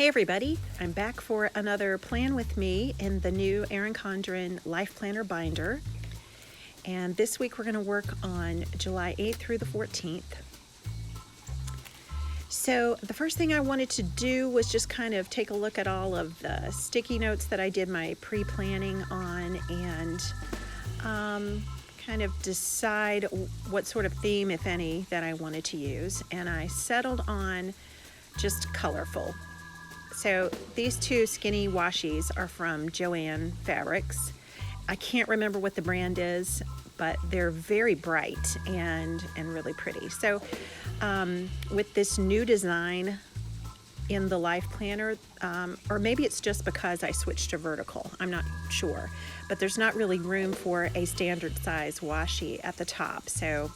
Hey everybody, I'm back for another plan with me in the new Erin Condren LifePlanner Binder. And this week we're going to work on July 8th through the 14th. So the first thing I wanted to do was just kind of take a look at all of the sticky notes that I did my pre-planning on and kind of decide what sort of theme, if any, that I wanted to use. And I settled on just colorful. So these two skinny washies are from Joann Fabrics. I can't remember what the brand is, but they're very bright and really pretty. So with this new design in the Life Planner, or maybe it's just because I switched to vertical, I'm not sure, but there's not really room for a standard size washi at the top. So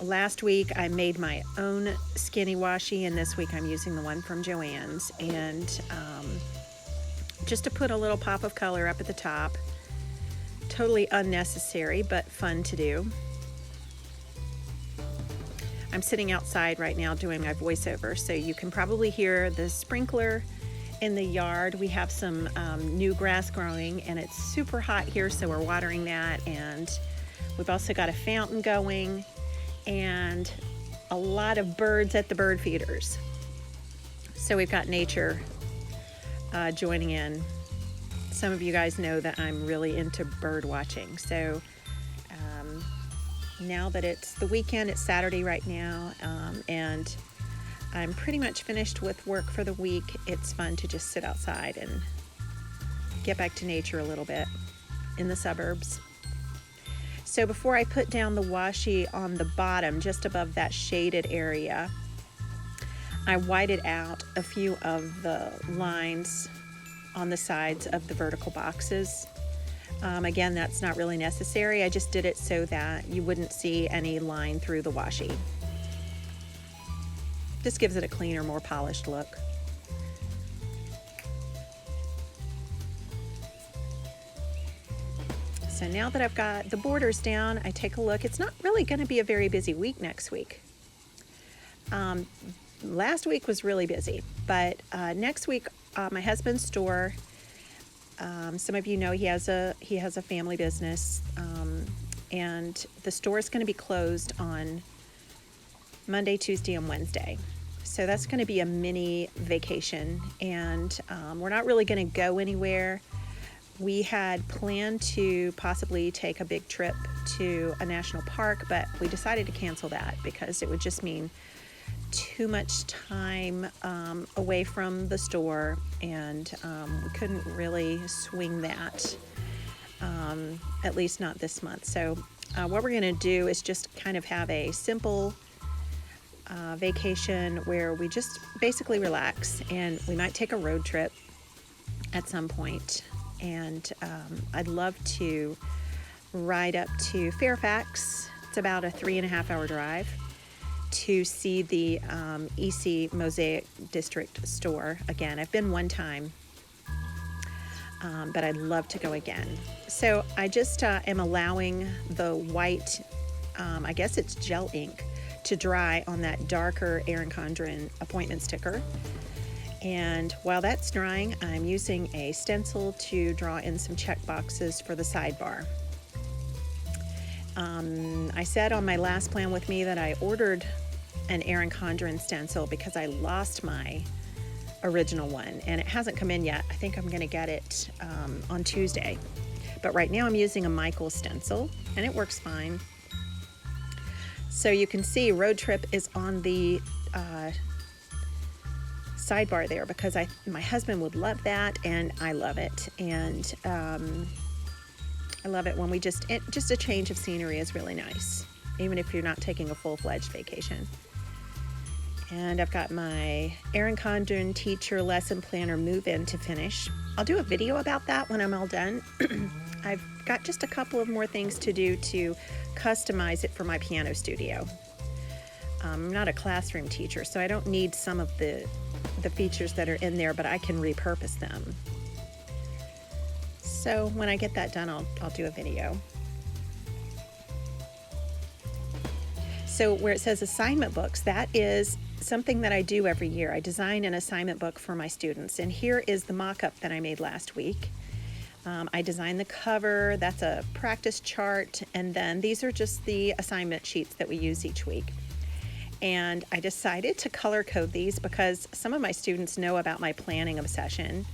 last week I made my own skinny washi, and this week I'm using the one from Joann's, and just to put a little pop of color up at the top. Totally unnecessary, but fun to do. I'm sitting outside right now doing my voiceover, so you can probably hear the sprinkler in the yard. We have some new grass growing, and it's super hot here, so we're watering that. And we've also got a fountain going and a lot of birds at the bird feeders. So we've got nature joining in. Some of you guys know that I'm really into bird watching. So now that it's the weekend, it's Saturday right now, and I'm pretty much finished with work for the week. It's fun to just sit outside and get back to nature a little bit in the suburbs. So before I put down the washi on the bottom, just above that shaded area, I whited out a few of the lines on the sides of the vertical boxes. Again, that's not really necessary. I just did it so that you wouldn't see any line through the washi. Just gives it a cleaner, more polished look. So now that I've got the borders down, I take a look. It's not really going to be a very busy week next week. Last week was really busy, but next week, my husband's store, some of you know he has a family business, and the store is going to be closed on Monday, Tuesday, and Wednesday. So that's going to be a mini vacation, and we're not really going to go anywhere. We had planned to possibly take a big trip to a national park, but we decided to cancel that because it would just mean too much time away from the store, and we couldn't really swing that, at least not this month. So what we're going to do is just kind of have a simple vacation where we just basically relax, and we might take a road trip at some point. And I'd love to ride up to Fairfax. It's about a 3.5-hour drive to see the EC Mosaic District store again. I've been one time, but I'd love to go again. So I just am allowing the white, I guess it's gel ink, to dry on that darker Erin Condren appointment sticker. And while that's drying, I'm using a stencil to draw in some check boxes for the sidebar. I said on my last plan with me that I ordered an Erin Condren stencil because I lost my original one, and it hasn't come in yet. I think I'm going to get it on Tuesday. But right now I'm using a Michael stencil, and it works fine. So you can see road trip is on the sidebar there because my husband would love that, and I love it. And I love it when we just a change of scenery is really nice, even if you're not taking a full-fledged vacation. And I've got my Erin Condren Teacher Lesson Planner move-in to finish. I'll do a video about that when I'm all done. I've got just a couple of more things to do to customize it for my piano studio. I'm not a classroom teacher, so I don't need some of the features that are in there, but I can repurpose them. So when I get that done, I'll do a video. So where it says assignment books, that is something that I do every year. I design an assignment book for my students, and here is the mock-up that I made last week. I designed the cover, that's a practice chart, and then these are just the assignment sheets that we use each week. And I decided to color code these because some of my students know about my planning obsession,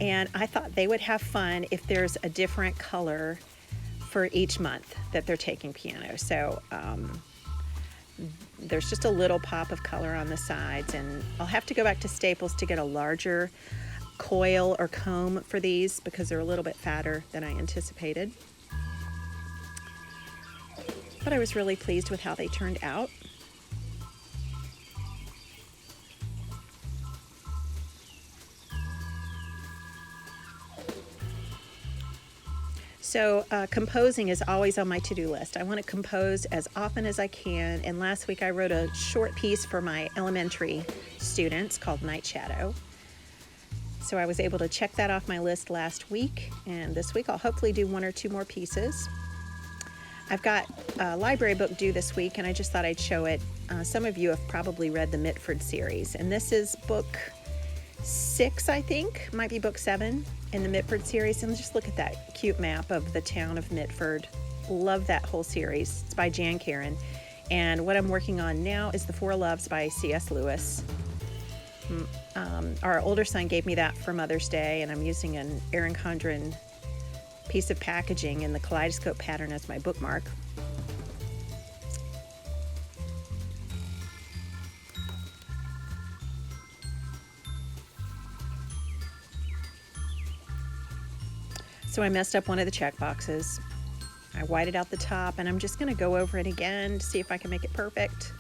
and I thought they would have fun if there's a different color for each month that they're taking piano. So there's just a little pop of color on the sides, and I'll have to go back to Staples to get a larger coil or comb for these because they're a little bit fatter than I anticipated. But I was really pleased with how they turned out. So composing is always on my to-do list. I want to compose as often as I can, and last week I wrote a short piece for my elementary students called Night Shadow. So I was able to check that off my list last week, and this week I'll hopefully do 1 or 2 more pieces. I've got a library book due this week, and I just thought I'd show it. Some of you have probably read the Mitford series, and this is book 6, I think, might be book 7 in the Mitford series. And just look at that cute map of the town of Mitford. Love that whole series. It's by Jan Karon. And what I'm working on now is The Four Loves by C.S. Lewis. Our older son gave me that for Mother's Day, and I'm using an Erin Condren piece of packaging in the kaleidoscope pattern as my bookmark. So I messed up one of the check boxes. I whited out the top, and I'm just going to go over it again to see if I can make it perfect.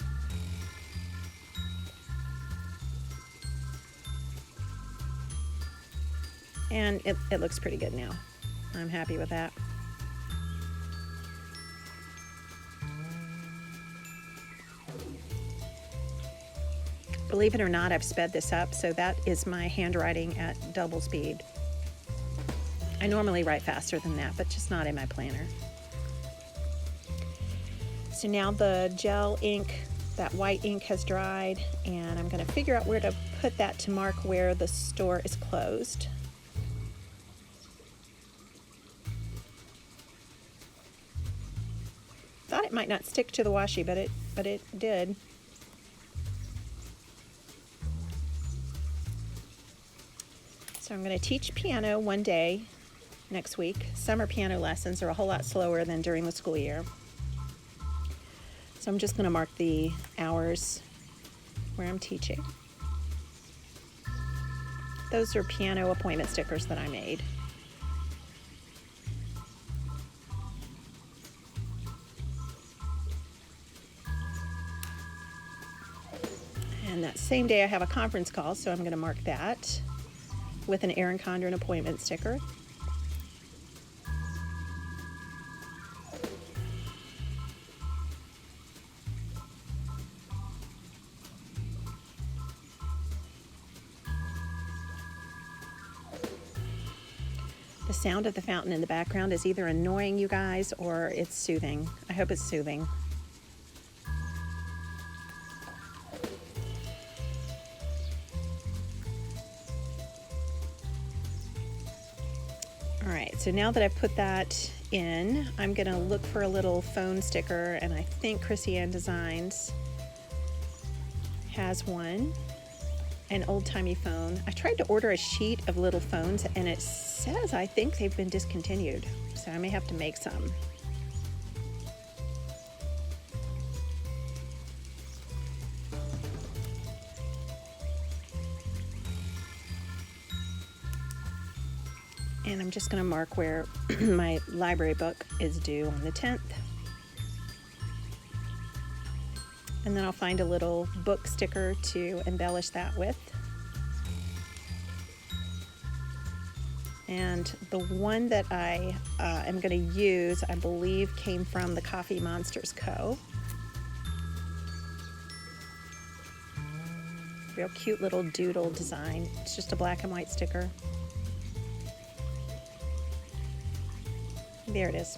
And it looks pretty good now. I'm happy with that. Believe it or not, I've sped this up, so that is my handwriting at double speed. I normally write faster than that, but just not in my planner. So now the gel ink, that white ink has dried, and I'm going to figure out where to put that to mark where the store is closed. Thought it might not stick to the washi, but it did. So I'm going to teach piano one day next week. Summer piano lessons are a whole lot slower than during the school year. So I'm just going to mark the hours where I'm teaching. Those are piano appointment stickers that I made. And that same day I have a conference call, so I'm going to mark that with an Erin Condren appointment sticker. The sound of the fountain in the background is either annoying you guys or it's soothing. I hope it's soothing. All right, so now that I've put that in, I'm gonna look for a little phone sticker, and I think Chrissy Ann Designs has one, an old-timey phone. I tried to order a sheet of little phones, and it says I think they've been discontinued, so I may have to make some. And I'm just going to mark where my library book is due on the 10th. And then I'll find a little book sticker to embellish that with. And the one that I am going to use, I believe, came from the Coffee Monsters Co. Real cute little doodle design. It's just a black and white sticker. There it is.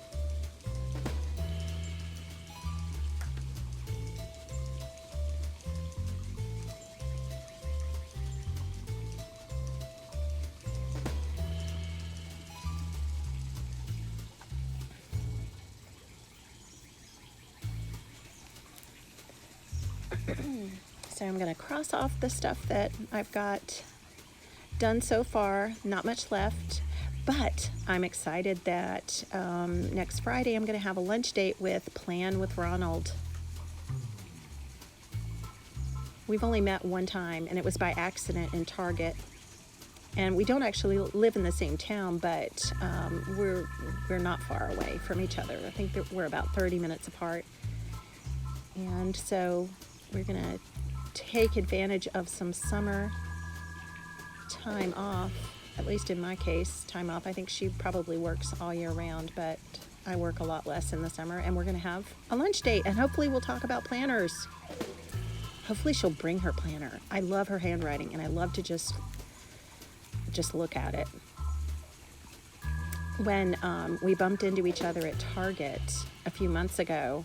So I'm going to cross off the stuff that I've got done so far, not much left, but I'm excited that next Friday I'm going to have a lunch date with Plan with Ronald. We've only met one time, and it was by accident in Target. And we don't actually live in the same town, but we're not far away from each other. I think that we're about 30 minutes apart. And so we're going to take advantage of some summer time off, at least in my case, time off. I think she probably works all year round, but I work a lot less in the summer, and we're going to have a lunch date, and hopefully we'll talk about planners. Hopefully she'll bring her planner. I love her handwriting, and I love to just look at it. When we bumped into each other at Target a few months ago,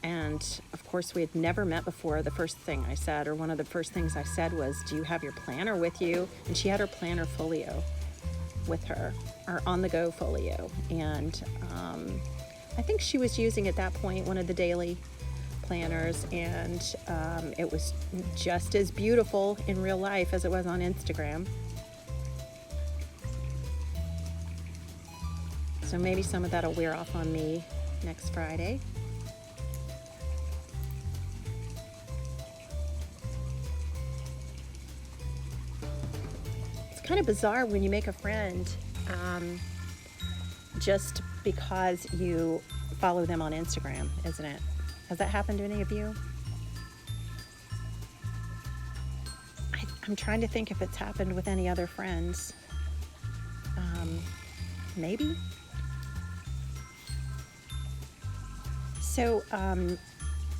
and of course we had never met before, the first thing I said, or one of the first things I said was, "Do you have your planner with you?" And she had her planner folio with her, or on-the-go folio. And I think she was using at that point one of the daily planners, and it was just as beautiful in real life as it was on Instagram. So maybe some of that'll wear off on me next Friday. It's kind of bizarre when you make a friend just because you follow them on Instagram, isn't it? Has that happened to any of you? I'm trying to think if it's happened with any other friends. Maybe. So,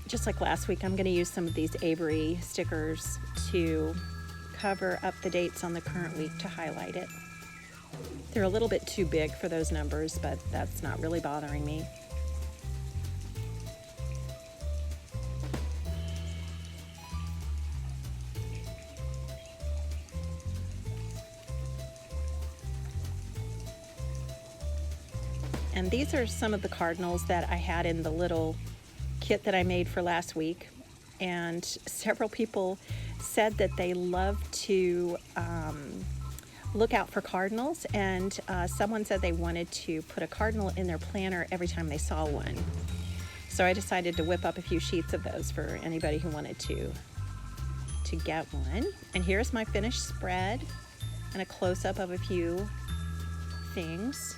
just like last week, I'm going to use some of these Avery stickers to cover up the dates on the current week to highlight it. They're a little bit too big for those numbers, but that's not really bothering me. And these are some of the cardinals that I had in the little kit that I made for last week. And several people said that they love to look out for cardinals. And someone said they wanted to put a cardinal in their planner every time they saw one. So I decided to whip up a few sheets of those for anybody who wanted to get one. And here's my finished spread and a close-up of a few things.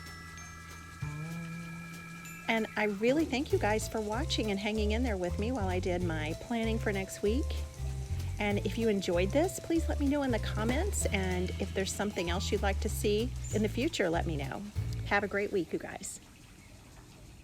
And I really thank you guys for watching and hanging in there with me while I did my planning for next week. And if you enjoyed this, please let me know in the comments. And if there's something else you'd like to see in the future, let me know. Have a great week, you guys.